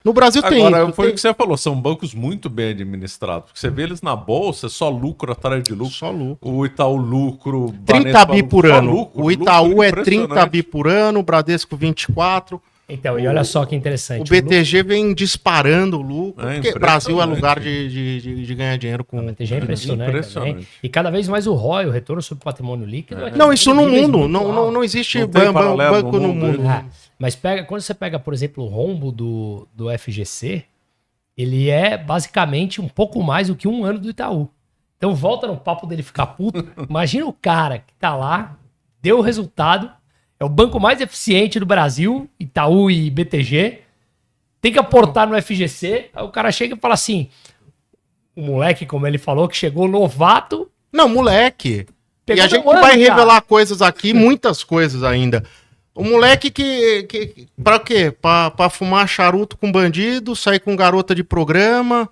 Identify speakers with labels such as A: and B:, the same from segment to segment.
A: No Brasil tem.
B: Agora, foi o que você falou, são bancos muito bem administrados. Porque você vê eles na bolsa, é só lucro atrás de lucro.
A: Só lucro.
B: O Itaú lucro...
A: 30 bi por ano.
B: Lucro,
A: O Itaú
B: lucro
A: é 30 bi por ano, o Bradesco 24.
C: Então, e olha só que interessante.
A: O BTG vem disparando o lucro, porque
B: impressionante.
A: Brasil é lugar de ganhar dinheiro com...
C: O BTG é impressionante. Também. E cada vez mais o ROI, o retorno sobre patrimônio líquido...
A: Não, isso no mundo. Não existe banco no mundo.
C: Mas quando você pega, por exemplo, o rombo do FGC, ele é basicamente um pouco mais do que um ano do Itaú. Então volta no papo dele ficar puto. Imagina o cara que tá lá, deu o resultado, é o banco mais eficiente do Brasil, Itaú e BTG, tem que aportar no FGC, aí o cara chega e fala assim, o moleque, como ele falou, que chegou novato...
A: Não, moleque. E a gente
C: ano,
A: vai
C: cara.
A: revelar coisas aqui, muitas coisas ainda. O moleque que pra quê? Pra fumar charuto com bandido, sair com garota de programa,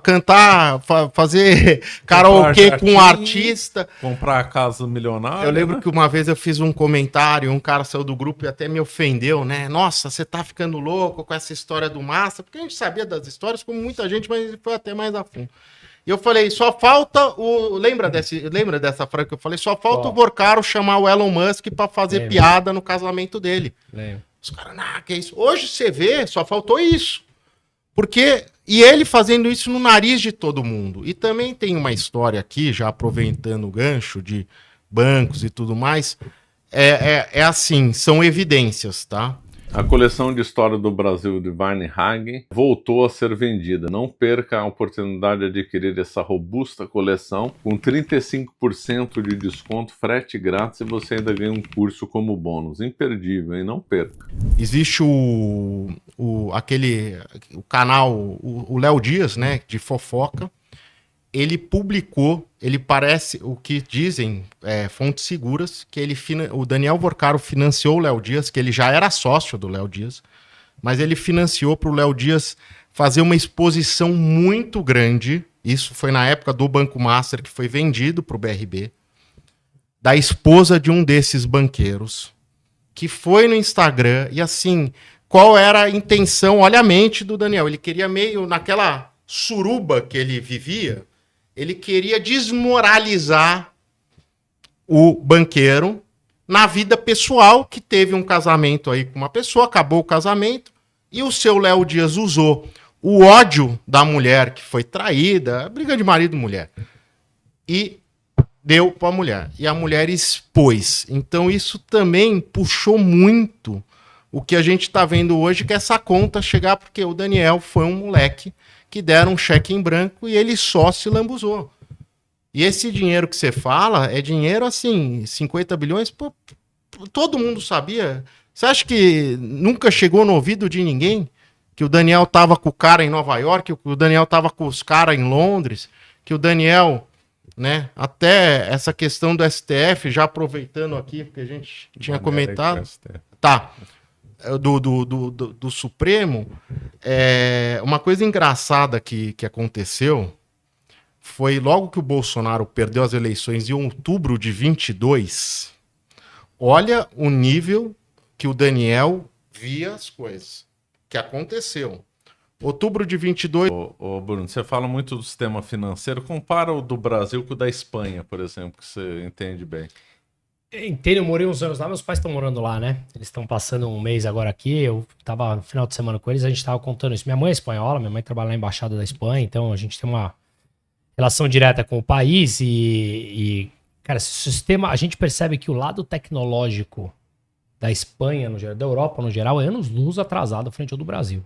A: cantar, fazer karaokê com um artista.
B: Comprar a casa milionária.
A: Eu lembro que uma vez eu fiz um comentário, um cara saiu do grupo e até me ofendeu, né? Nossa, você tá ficando louco com essa história do Massa, porque a gente sabia das histórias, como muita gente, mas ele foi até mais a fundo. E eu falei, só falta o... Lembra dessa frase que eu falei? Só falta o Vorcaro chamar o Elon Musk pra fazer piada no casamento dele. Os caras, que é isso? Hoje você vê, só faltou isso. Porque... E ele fazendo isso no nariz de todo mundo. E também tem uma história aqui, já aproveitando o gancho de bancos e tudo mais. É assim, são evidências, tá?
B: A coleção de história do Brasil de Weinhagen voltou a ser vendida. Não perca a oportunidade de adquirir essa robusta coleção com 35% de desconto, frete grátis e você ainda ganha um curso como bônus. Imperdível, hein? Não perca.
A: Existe o canal, o Léo Dias, né, de fofoca. Ele publicou, ele parece, o que dizem fontes seguras, que o Daniel Vorcaro financiou o Léo Dias, que ele já era sócio do Léo Dias, mas ele financiou para o Léo Dias fazer uma exposição muito grande, isso foi na época do Banco Master, que foi vendido para o BRB, da esposa de um desses banqueiros, que foi no Instagram, e assim, qual era a intenção, olha a mente do Daniel, ele queria meio, naquela suruba que ele vivia, ele queria desmoralizar o banqueiro na vida pessoal, que teve um casamento aí com uma pessoa, acabou o casamento, e o seu Léo Dias usou o ódio da mulher que foi traída, briga de marido e mulher, e deu para a mulher. E a mulher expôs. Então isso também puxou muito o que a gente está vendo hoje, que é essa conta chegar, porque o Daniel foi um moleque que deram um cheque em branco e ele só se lambuzou. E esse dinheiro que você fala é dinheiro assim, 50 bilhões, pô, todo mundo sabia. Você acha que nunca chegou no ouvido de ninguém que o Daniel tava com o cara em Nova York, que o Daniel tava com os caras em Londres, que o Daniel, né, até essa questão do STF, já aproveitando aqui, porque a gente tinha comentado, tá, do Supremo, uma coisa engraçada que aconteceu foi logo que o Bolsonaro perdeu as eleições em outubro de 22, olha o nível que o Daniel via as coisas, que aconteceu. Outubro de 22...
B: Ô Bruno, você fala muito do sistema financeiro, compara o do Brasil com o da Espanha, por exemplo, que você entende bem.
C: Entendo, eu morei uns anos lá, meus pais estão morando lá, né? Eles estão passando um mês agora aqui, eu tava no final de semana com eles, a gente tava contando isso. Minha mãe é espanhola, minha mãe trabalha na Embaixada da Espanha, então a gente tem uma relação direta com o país e cara, esse sistema, a gente percebe que o lado tecnológico da Espanha, no geral, da Europa no geral, é anos-luz atrasado frente ao do Brasil.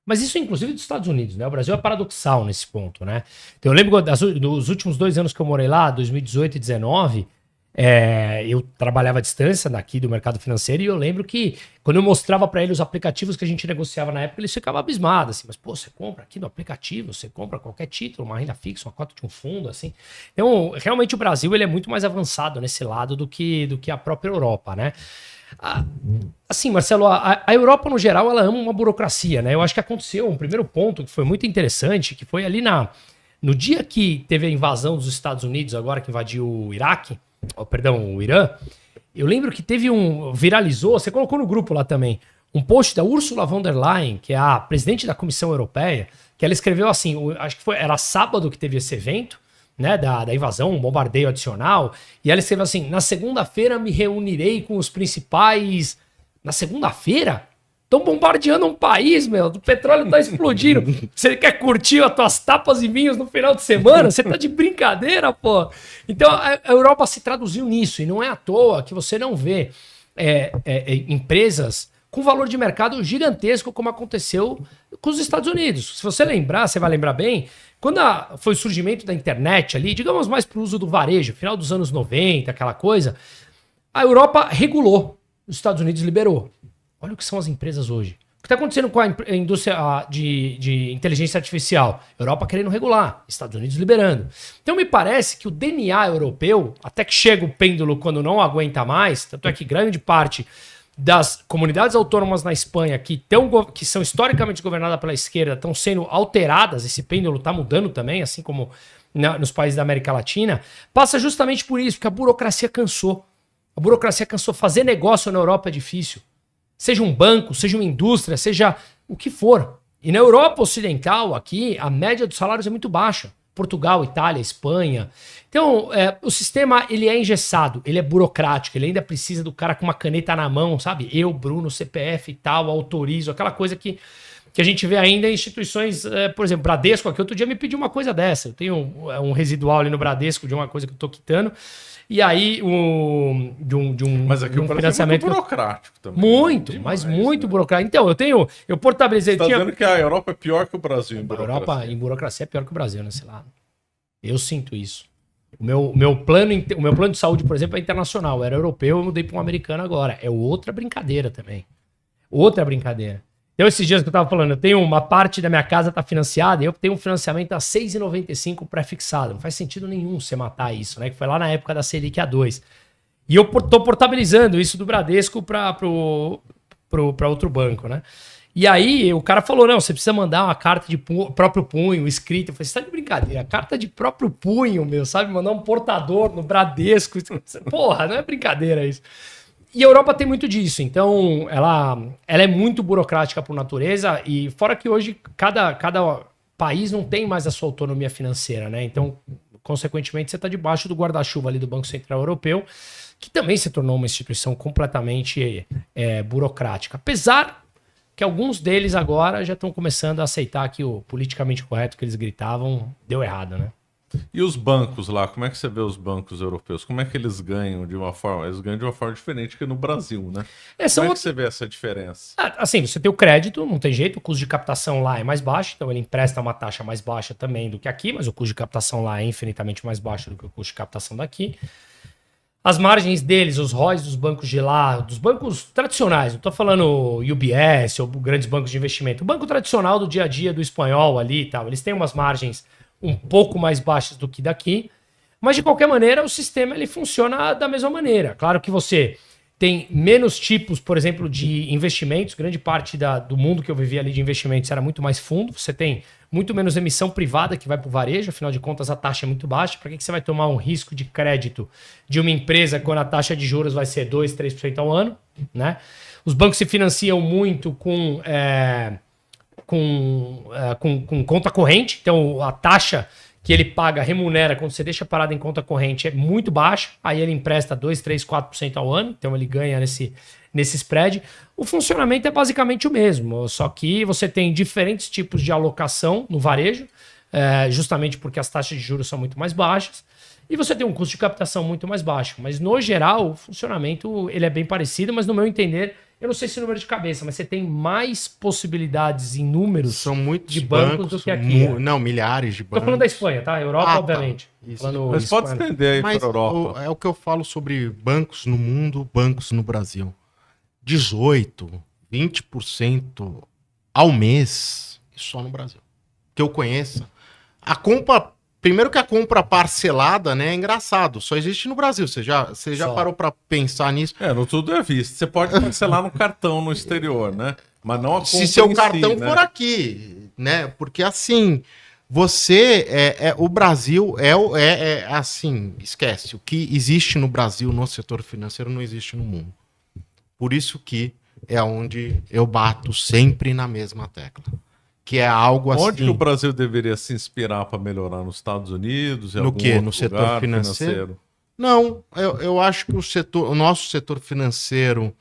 C: Mas isso inclusive dos Estados Unidos, né? O Brasil é paradoxal nesse ponto, né? Então eu lembro dos últimos 2 anos que eu morei lá, 2018 e 2019, eu trabalhava à distância daqui do mercado financeiro e eu lembro que quando eu mostrava para eles os aplicativos que a gente negociava na época, eles ficavam abismados, assim, mas pô, você compra aqui no aplicativo, você compra qualquer título, uma renda fixa, uma cota de um fundo, assim. Então, realmente o Brasil ele é muito mais avançado nesse lado do que a própria Europa, né? Assim, Marcelo, a Europa no geral, ela ama uma burocracia, né? Eu acho que aconteceu um primeiro ponto que foi muito interessante, que foi ali no dia que teve a invasão dos Estados Unidos, agora que invadiu o Iraque, o Irã, eu lembro que viralizou, você colocou no grupo lá também, um post da Ursula von der Leyen, que é a presidente da Comissão Europeia, que ela escreveu assim, acho que era sábado que teve esse evento, né, da invasão, um bombardeio adicional, e ela escreveu assim, na segunda-feira me reunirei com os principais... Na segunda-feira? Estão bombardeando um país, meu, o petróleo tá explodindo. Você quer curtir as tuas tapas e vinhos no final de semana? Você tá de brincadeira, pô. Então a Europa se traduziu nisso, e não é à toa que você não vê empresas com valor de mercado gigantesco, como aconteceu com os Estados Unidos. Se você lembrar, você vai lembrar bem, quando foi o surgimento da internet ali, digamos mais para o uso do varejo, final dos anos 90, aquela coisa, a Europa regulou, os Estados Unidos liberou. Olha o que são as empresas hoje. O que está acontecendo com a indústria de inteligência artificial? Europa querendo regular, Estados Unidos liberando. Então me parece que o DNA europeu, até que chega o pêndulo quando não aguenta mais, tanto é que grande parte das comunidades autônomas na Espanha que são historicamente governadas pela esquerda estão sendo alteradas, esse pêndulo está mudando também, assim como nos países da América Latina, passa justamente por isso, porque a burocracia cansou. A burocracia cansou. Fazer negócio na Europa é difícil. Seja um banco, seja uma indústria, seja o que for. E na Europa Ocidental, aqui, a média dos salários é muito baixa. Portugal, Itália, Espanha. Então, o sistema, ele é engessado, ele é burocrático, ele ainda precisa do cara com uma caneta na mão, sabe? Eu, Bruno, CPF e tal, autorizo, aquela coisa que a gente vê ainda em instituições, por exemplo, Bradesco, aqui outro dia me pediu uma coisa dessa. Eu tenho um residual ali no Bradesco de uma coisa que eu tô quitando. E aí,
B: Mas aqui o
C: financiamento
B: é muito burocrático também.
C: Muito,
B: Demais,
C: mas muito
B: né?
C: burocrático. Então, eu portabilizei...
B: Você está dizendo que a Europa é pior que o Brasil em
C: A
B: burocracia?
C: Europa em burocracia é pior que o Brasil, né? Sei lá. Eu sinto isso. O meu plano de saúde, por exemplo, é internacional. Era europeu, eu mudei para um americano agora. É outra brincadeira também. Outra brincadeira. Então, esses dias que eu tava falando, eu tenho uma parte da minha casa tá financiada e eu tenho um financiamento a 6,95 pré-fixado. Não faz sentido nenhum você matar isso, né? Que foi lá na época da Selic A2. E eu tô portabilizando isso do Bradesco para outro banco, né? E aí o cara falou, não, você precisa mandar uma carta de próprio punho, escrita. Eu falei, você tá de brincadeira? Carta de próprio punho, meu, sabe? Mandar um portador no Bradesco. Porra, não é brincadeira isso. E a Europa tem muito disso, então ela é muito burocrática por natureza, e fora que hoje cada país não tem mais a sua autonomia financeira, né? Então, consequentemente, você está debaixo do guarda-chuva ali do Banco Central Europeu, que também se tornou uma instituição completamente burocrática. Apesar que alguns deles agora já estão começando a aceitar que o politicamente correto que eles gritavam deu errado, né?
B: E os bancos lá, como é que você vê os bancos europeus? Como é que eles ganham de uma forma? Eles ganham de uma forma diferente que no Brasil, né? Como é que você vê essa diferença?
C: Assim, você tem o crédito, não tem jeito, o custo de captação lá é mais baixo, então ele empresta uma taxa mais baixa também do que aqui, mas o custo de captação lá é infinitamente mais baixo do que o custo de captação daqui. As margens deles, os ROIs dos bancos de lá, dos bancos tradicionais, não estou falando UBS ou grandes bancos de investimento, o banco tradicional do dia a dia do espanhol ali e tal, eles têm umas margens um pouco mais baixas do que daqui, mas de qualquer maneira o sistema ele funciona da mesma maneira. Claro que você tem menos tipos, por exemplo, de investimentos, grande parte do mundo que eu vivi ali de investimentos era muito mais fundo, você tem muito menos emissão privada que vai para o varejo, afinal de contas a taxa é muito baixa, para que você vai tomar um risco de crédito de uma empresa quando a taxa de juros vai ser 2%, 3% ao ano, né? Os bancos se financiam muito com conta corrente, então a taxa que ele paga, remunera, quando você deixa parado em conta corrente é muito baixa, aí ele empresta 2%, 3%, 4% ao ano, então ele ganha nesse spread. O funcionamento é basicamente o mesmo, só que você tem diferentes tipos de alocação no varejo, justamente porque as taxas de juros são muito mais baixas, e você tem um custo de captação muito mais baixo, mas no geral o funcionamento ele é bem parecido, mas no meu entender, eu não sei se número de cabeça, mas você tem mais possibilidades em números
A: São muitos
C: de bancos do que aqui.
A: Não, milhares de bancos.
C: Tô falando da Espanha, tá? Europa, obviamente.
A: Tá.
B: Mas pode estender aí para a Europa.
A: É o que eu falo sobre bancos no mundo, bancos no Brasil. 18%, 20% ao mês, só no Brasil. Que eu conheça. A compra... Primeiro que a compra parcelada, né, é engraçado, só existe no Brasil. Você já parou para pensar nisso?
B: No tudo é visto. Você pode parcelar no cartão no exterior, né? Mas não a compra
A: se seu
B: em
A: cartão
B: si, né?
A: for aqui, né? Porque assim, o Brasil assim, esquece. O que existe no Brasil no setor financeiro não existe no mundo. Por isso que é onde eu bato sempre na mesma tecla. Que é algo assim...
B: Onde que o Brasil deveria se inspirar para melhorar? Nos Estados Unidos?
A: No quê? No setor financeiro? Não, eu acho que o nosso setor financeiro,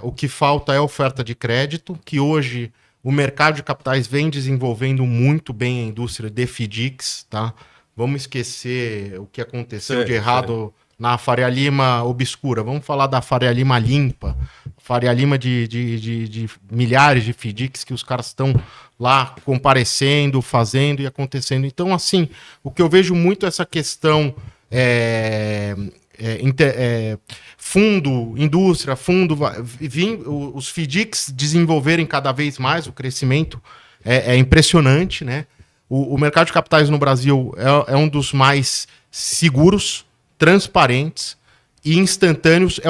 A: o que falta é oferta de crédito, que hoje o mercado de capitais vem desenvolvendo muito bem a indústria de FDICs, tá? Vamos esquecer o que aconteceu de errado na Faria Lima obscura. Vamos falar da Faria Lima limpa. Faria Lima de milhares de FDICs que os caras estão lá comparecendo, fazendo e acontecendo. Então, assim, o que eu vejo muito é essa questão fundo, indústria, os FDICs desenvolverem cada vez mais, o crescimento é impressionante, né? O mercado de capitais no Brasil é um dos mais seguros, transparentes e instantâneos.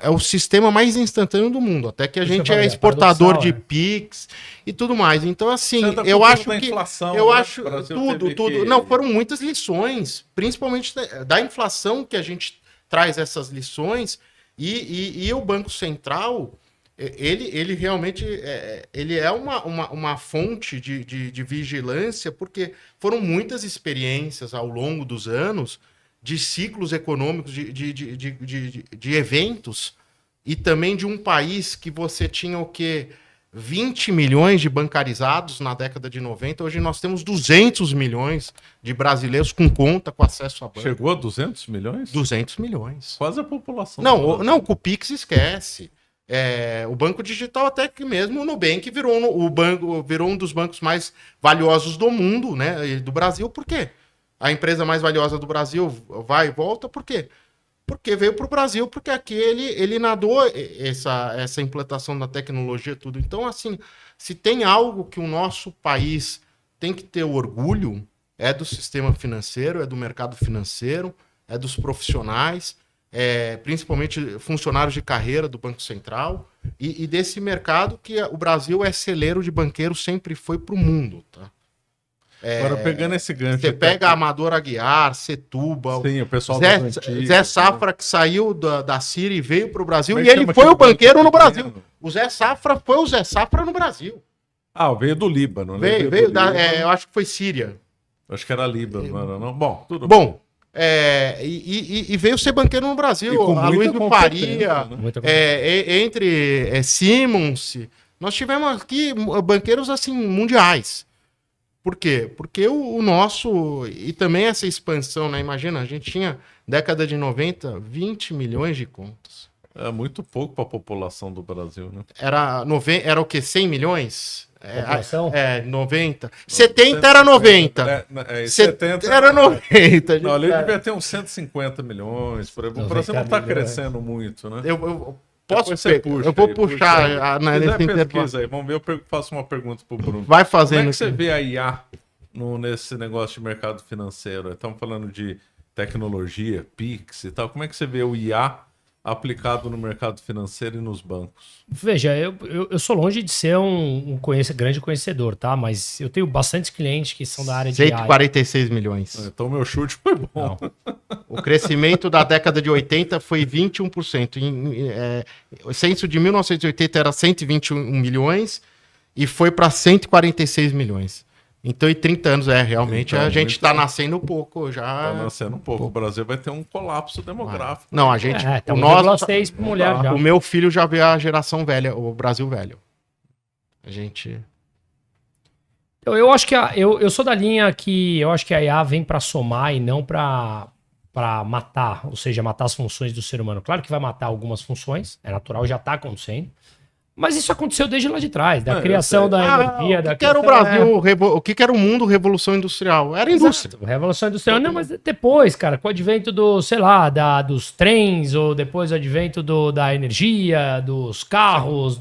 A: É o sistema mais instantâneo do mundo. Até que a gente é exportador de PIX e tudo mais. Então, assim, eu acho que...
B: Inflação,
A: eu
B: né?
A: acho tudo. Não, foram muitas lições, principalmente da inflação, que a gente traz essas lições. E o Banco Central... Ele realmente ele é uma fonte de vigilância, porque foram muitas experiências ao longo dos anos de ciclos econômicos, de eventos, e também de um país que você tinha 20 milhões de bancarizados na década de 90. Hoje nós temos 200 milhões de brasileiros com conta, com acesso a banco.
B: Chegou a 200 milhões?
A: 200 milhões.
B: Quase a população.
A: Não, com o Pix esquece. O banco digital, até que mesmo o Nubank virou um dos bancos mais valiosos do mundo, né, do Brasil. Por quê? A empresa mais valiosa do Brasil vai e volta, por quê? Porque veio para o Brasil, porque aqui ele nadou essa implantação da tecnologia, tudo. Então, assim, se tem algo que o nosso país tem que ter orgulho, é do sistema financeiro, é do mercado financeiro, é dos profissionais, principalmente funcionários de carreira do Banco Central, e desse mercado que o Brasil é celeiro de banqueiros, sempre foi para o mundo, tá?
B: Agora, pegando esse gancho...
A: Você pega a Amador Aguiar, Setúbal,
B: sim, o pessoal
A: Zé Safra, que saiu da Síria e veio para o Brasil, e ele foi o banqueiro no Brasil. O Zé Safra foi o Zé Safra no Brasil.
B: Veio do Líbano, né?
A: Veio eu acho que foi Síria.
B: Acho que era Líbano, não era não? Bom, tudo
A: bom. E veio ser banqueiro no Brasil. A Luiz do Faria, né? Entre Simmons. Nós tivemos aqui banqueiros assim mundiais. Por quê? Porque o nosso... E também essa expansão, né? Imagina, a gente tinha, década de 90, 20 milhões de contas.
B: É muito pouco para a população do Brasil, né?
A: Era o quê? 100 milhões?
C: População?
A: 90. 70 era 90.
B: 70
A: era 90.
B: Não, ali devia ter uns 150 milhões. Por exemplo. O Brasil não está crescendo muito, né?
A: Eu vou puxar.
B: Pesquisa aí. Vamos ver, eu faço uma pergunta para o Bruno.
A: Vai fazendo.
B: Como é que você vê a IA nesse negócio de mercado financeiro? Estamos falando de tecnologia, PIX e tal. Como é que você vê o IA aplicado no mercado financeiro e nos bancos?
C: Veja, eu sou longe de ser um grande conhecedor, tá? Mas eu tenho bastantes clientes que são da área de
A: 146 milhões.
B: Então meu chute foi bom.
A: O crescimento da década de 80 foi 21%. O censo de 1980 era 121 milhões e foi para 146 milhões. Então, em 30 anos, realmente, a gente está nascendo pouco já.
B: Está nascendo um pouco. O Brasil vai ter um colapso demográfico.
A: Não, a gente...
C: mulher já.
A: O meu filho já vê a geração velha, o Brasil velho. A gente...
C: Eu acho que eu sou da linha que eu acho que a IA vem para somar e não para matar, ou seja, matar as funções do ser humano. Claro que vai matar algumas funções, é natural, já está acontecendo. Mas isso aconteceu desde lá de trás, da criação da energia.
A: O que era o Brasil, o que era o mundo, revolução industrial? Era indústria.
C: Exato, revolução industrial. Não, mas depois, cara, com o advento dos trens, ou depois o advento da energia, dos carros,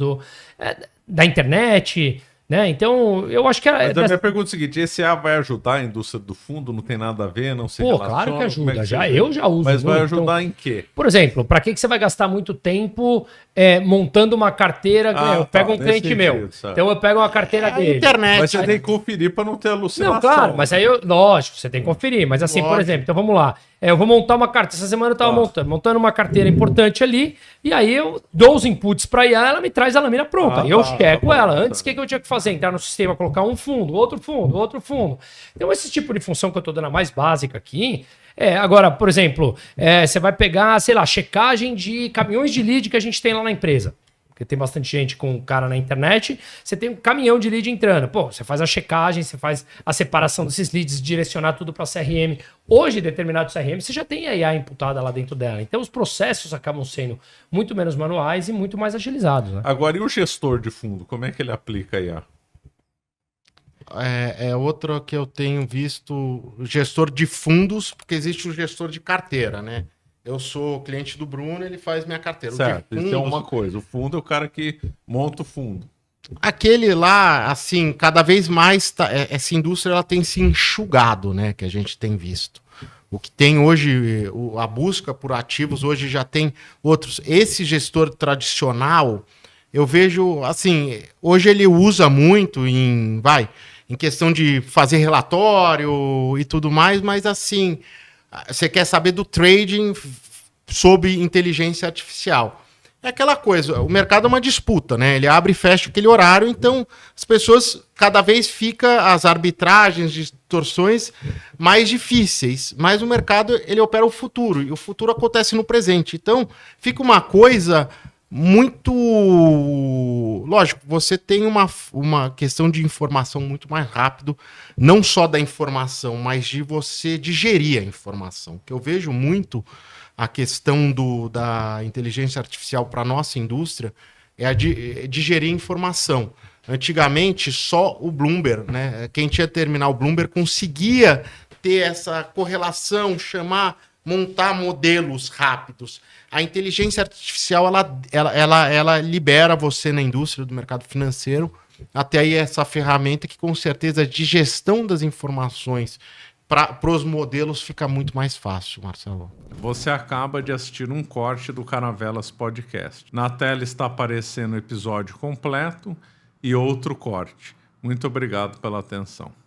C: da internet, né? Então, eu acho que era...
B: Mas a minha pergunta é a seguinte, esse IA vai ajudar a indústria do fundo? Não tem nada a ver, não se relaciona?
C: Claro que ajuda, eu já uso.
B: Mas vai ajudar em quê?
C: Por exemplo, para que você vai gastar muito tempo montando uma carteira? Eu pego um cliente meu, então eu pego uma carteira dele.
A: Internet.
B: Mas você tem que conferir para não ter alucinação.
C: Não, claro, mas aí lógico, você tem que conferir. Mas assim, por exemplo, então vamos lá. eu vou montar uma carteira. Essa semana eu estava montando uma carteira importante ali, e aí eu dou os inputs para IA, ela me traz a lâmina pronta. Eu checo ela. Antes, o que eu tinha que fazer? Entrar no sistema, colocar um fundo, outro fundo, outro fundo. Então, esse tipo de função que eu estou dando a mais básica aqui. Agora, por exemplo, você vai pegar, sei lá, checagem de caminhões de lead que a gente tem lá na empresa. Porque tem bastante gente com o cara na internet, você tem um caminhão de lead entrando. Pô, você faz a checagem, você faz a separação desses leads, direcionar tudo para CRM. Hoje, determinado CRM, você já tem a IA imputada lá dentro dela. Então, os processos acabam sendo muito menos manuais e muito mais agilizados. Né?
B: Agora, e o gestor de fundo? Como é que ele aplica a IA?
A: Outra que eu tenho visto, o gestor de fundos, porque existe o gestor de carteira, né? Eu sou cliente do Bruno, ele faz minha carteira.
B: Certo, isso é uma coisa. O fundo é o cara que monta o fundo.
A: Aquele lá, assim, cada vez mais essa indústria ela tem se enxugado, né? Que a gente tem visto. O que tem hoje, a busca por ativos, hoje já tem outros. Esse gestor tradicional, eu vejo, assim, hoje ele usa muito em questão de fazer relatório e tudo mais, mas assim, você quer saber do trading sob inteligência artificial. É aquela coisa, o mercado é uma disputa, né? Ele abre e fecha aquele horário, então as pessoas, cada vez fica as arbitragens, distorções mais difíceis, mas o mercado, ele opera o futuro, e o futuro acontece no presente. Então, fica uma coisa muito... Lógico, você tem uma questão de informação muito mais rápido, não só da informação, mas de você digerir a informação, que eu vejo muito a questão da inteligência artificial para a nossa indústria é a de digerir informação. Antigamente, só o Bloomberg, né? Quem tinha terminal Bloomberg conseguia ter essa correlação, montar modelos rápidos. A inteligência artificial, ela libera você na indústria do mercado financeiro, até aí essa ferramenta que com certeza de gestão das informações para os modelos fica muito mais fácil, Marcelo.
B: Você acaba de assistir um corte do Caravelas Podcast. Na tela está aparecendo o episódio completo e outro corte. Muito obrigado pela atenção.